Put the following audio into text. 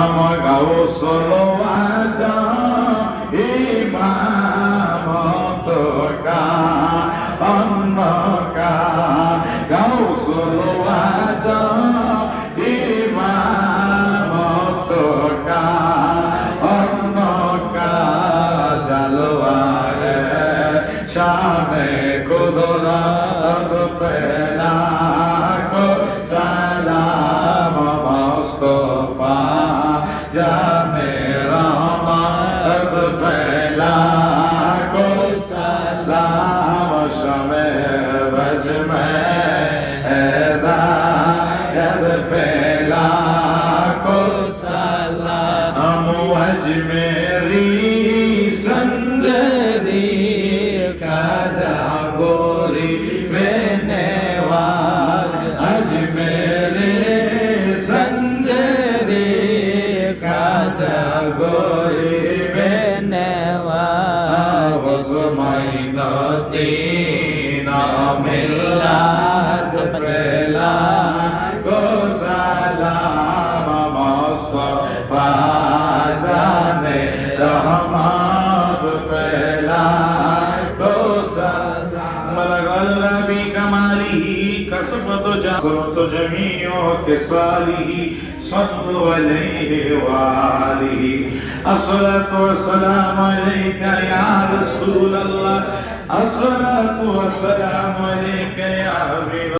আমার গাউসুল আজম ইমামত কা অন্য কা গাউসুল আজম ইমামত কা অন্য কা জালওয়ারে শানে কুদরত পেলা কো সালাম মুস্তাফা জানে রহমত পেলা কো সালাম শামে বজ মে হেদায়ত পেলা কো সালাম अजमेरी संजरी काजा गोरी बेनेवाज अजमेरी संजरी काजा गोरी बेनेवाज वसमाइनती नामिल्लात पेला को सलाम मुस्तफा जाने रहमत पेला को सलाम बलगल नबी कमालिही कसमत जासरत जमीओ किसालिही सल्लु अलैहि वालिही अस्सलातु वस्सलामु अलैका या रसूलल्लाह अस्सलातु वस्सलामु अलैका या